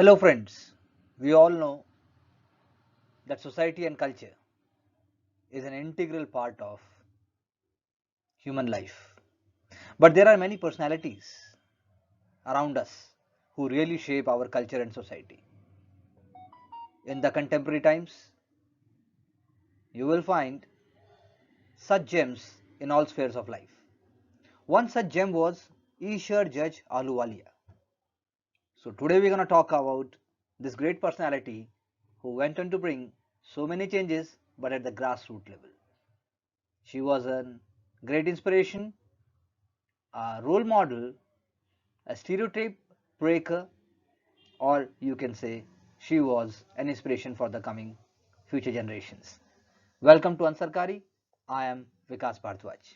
Hello friends, we all know that society and culture is an integral part of human life. But there are many personalities around us who really shape our culture and society. In the contemporary times, you will find such gems in all spheres of life. One such gem was Ishar Judge Ahluwalia. So today we're going to talk about this great personality who went on to bring so many changes but at the grassroots level. She was a great inspiration, a role model, a stereotype breaker, or you can say she was an inspiration for the coming future generations. Welcome to Ansarkari. I am Vikas Bhardwaj.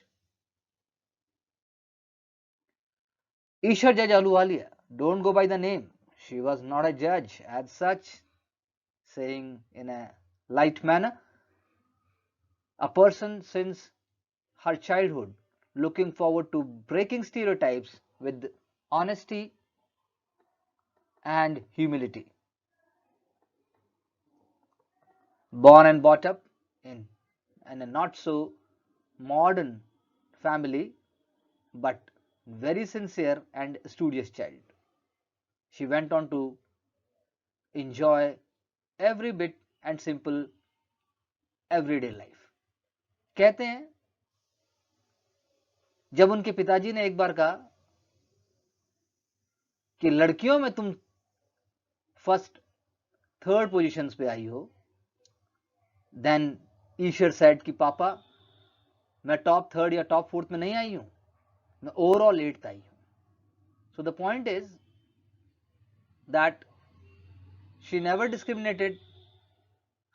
Ishar Judge Ahluwalia, don't go by the name. She was not a judge as such, saying in a light manner, a person since her childhood looking forward to breaking stereotypes with honesty and humility. Born and brought up in a not so modern family, but very sincere and studious child. She went on to enjoy every bit and simple everyday life. कहते हैं जब उनके पिताजी ने एक बार कहा कि लड़कियों में तुम फर्स्ट थर्ड पोजीशंस पे आई हो, देन ईश्वर सेड कि पापा मैं टॉप थर्ड या टॉप फोर्थ में नहीं आई हूं, मैं ओवरऑल एट्थ आई हूं. सो the point is that she never discriminated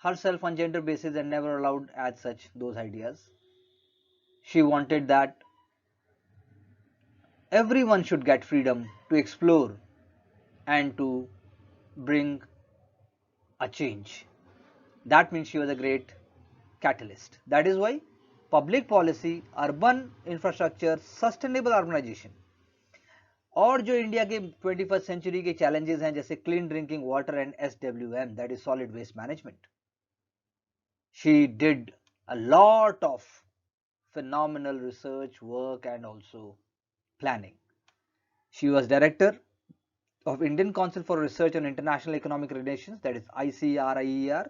herself on gender basis and never allowed as such those ideas. She wanted that everyone should get freedom to explore and to bring a change. That means she was a great catalyst. That is why public policy, urban infrastructure, sustainable urbanization और जो India के 21st century के challenges हैं जैसे clean drinking water and SWM, that is solid waste management, she did a lot of phenomenal research work and also planning. She was director of Indian Council for Research on International Economic Relations, that is ICRIER,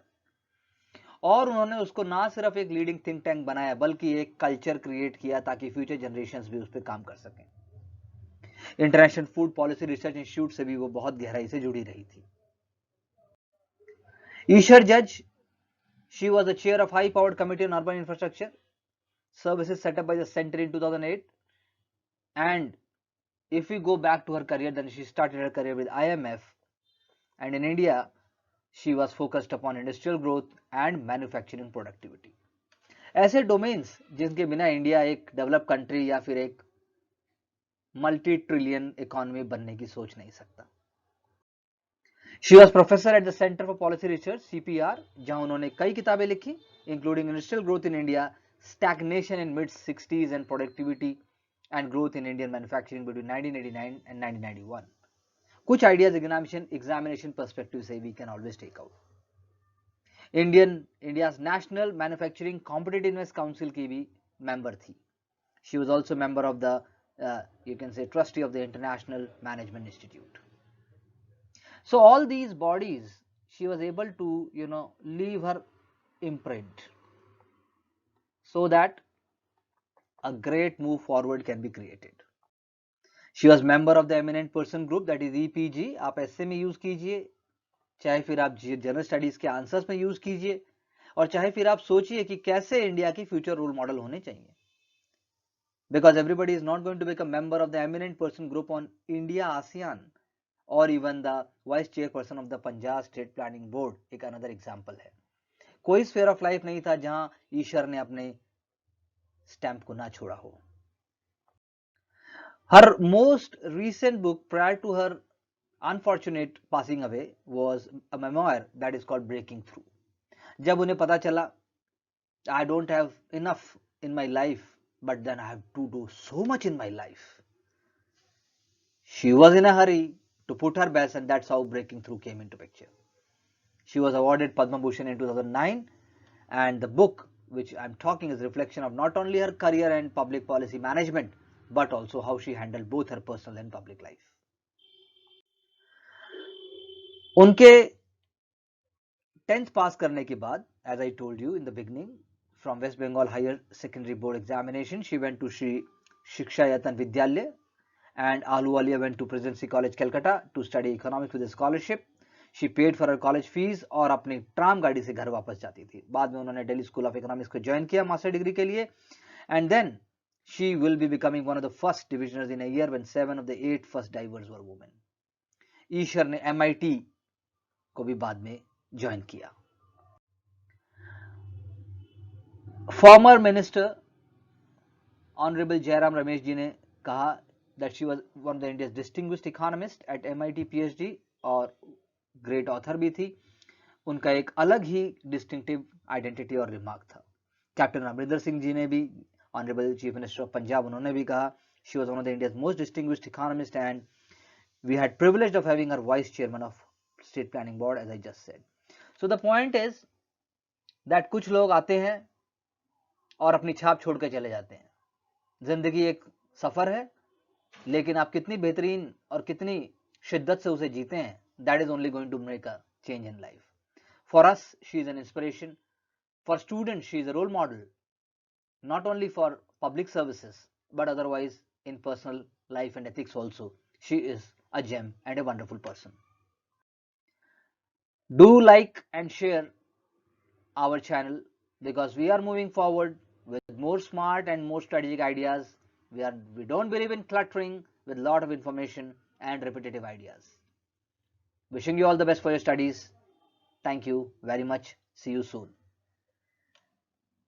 और उन्होंने उसको ना सिर्फ एक leading think tank बनाया बल्कि एक culture create किया ताकि फ्यूचर जनरेशंस भी उस पर काम कर सकें. International food policy research institute से भी वो बहुत गहराई से जुड़ी रही थी. ईश्वर जज, she was the chair of High Powered Committee on Urban Infrastructure Services set up by the center in 2008. And if we go back to her career, then she started her career with IMF. And in India, she was focused upon industrial growth and manufacturing productivity. ऐसे domains जिनके बिना India एक develop country या फिर एक multi trillion economy बनने की सोच नहीं सकता. She was professor at the Center for Policy Research CPR, जहां उन्होंने कई किताबें लिखी including Industrial Growth in India, Stagnation in Mid-60s and Productivity and Growth in Indian Manufacturing between 1989 and 1991. कुछ आइडियाज एग्जामिनेशन पर्सपेक्टिव से we can always take out. India's National Manufacturing Competitiveness Council की भी member थी. She was also member of the you can say trustee of the International Management Institute. So all these bodies, she was able to leave her imprint so that a great move forward can be created. She was member of the eminent person group, that is EPG. आप ऐसे में use कीजिए, चाहे फिर आप general studies के answers में use कीजिए, और चाहे फिर आप सोचिए कि कैसे इंडिया की फ्यूचर रोल मॉडल होने चाहिए. Because everybody is not going to become member of the eminent person group on India ASEAN or even the vice chairperson of the Punjab State Planning Board एक another example है. कोई sphere of life नहीं था जहां ईश्वर ने अपने stamp को ना छोड़ा हो. Her most recent book prior to her unfortunate passing away was a memoir that is called Breaking Through. जब उन्हें पता चला I don't have enough in my life, but then I have to do so much in my life. She was in a hurry to put her best, and that's how Breaking Through came into picture. She was awarded Padma Bhushan in 2009, and the book which I'm talking is a reflection of not only her career and public policy management, but also how she handled both her personal and public life. उनके 10th पास करने के बाद, as I told you in the beginning, from West Bengal Higher Secondary Board Examination, she went to Shri Shiksha Yatan Vidyalaya, and Ahluwalia went to Presidency College Calcutta to study economics with a scholarship. She paid for her college fees और अपनी tram गाड़ी से घर वापस जाती थी. बाद में उन्होंने दिल्ली स्कूल ऑफ इकोनॉमिक्स को ज्वाइन किया मास्टर डिग्री के लिए, and then she will be becoming one of the first divisioners in a year when 7 of the 8 first divers were women. ईश्वर ने MIT को भी बाद में ज्वाइन किया. Former Minister Honorable Jairam Ramesh जी ने कहा that she was one of the India's distinguished economist at MIT PhD और great author भी थी. उनका एक अलग ही डिस्टिंक्टिव आइडेंटिटी और रिमार्क था. कैप्टन अमरिंदर सिंह जी ने भी, honourable chief minister of Punjab, उन्होंने भी कहा she was one of the India's most distinguished economist and we had privilege of having her vice chairman of state planning board, as I just said. So the point is that कुछ लोग आते हैं और अपनी छाप छोड़ के चले जाते हैं. जिंदगी एक सफर है, लेकिन आप कितनी बेहतरीन और कितनी शिद्दत से उसे जीते हैं, that is only going to make a change in life. For us, she is an inspiration. For students, she is a role model, not only for public services, but otherwise in personal life and ethics also. She is a gem and a wonderful person. Do like and share our channel, because we are moving forward with more smart and more strategic ideas. We don't believe in cluttering with a lot of information and repetitive ideas. Wishing you all the best for your studies. Thank you very much. See you soon.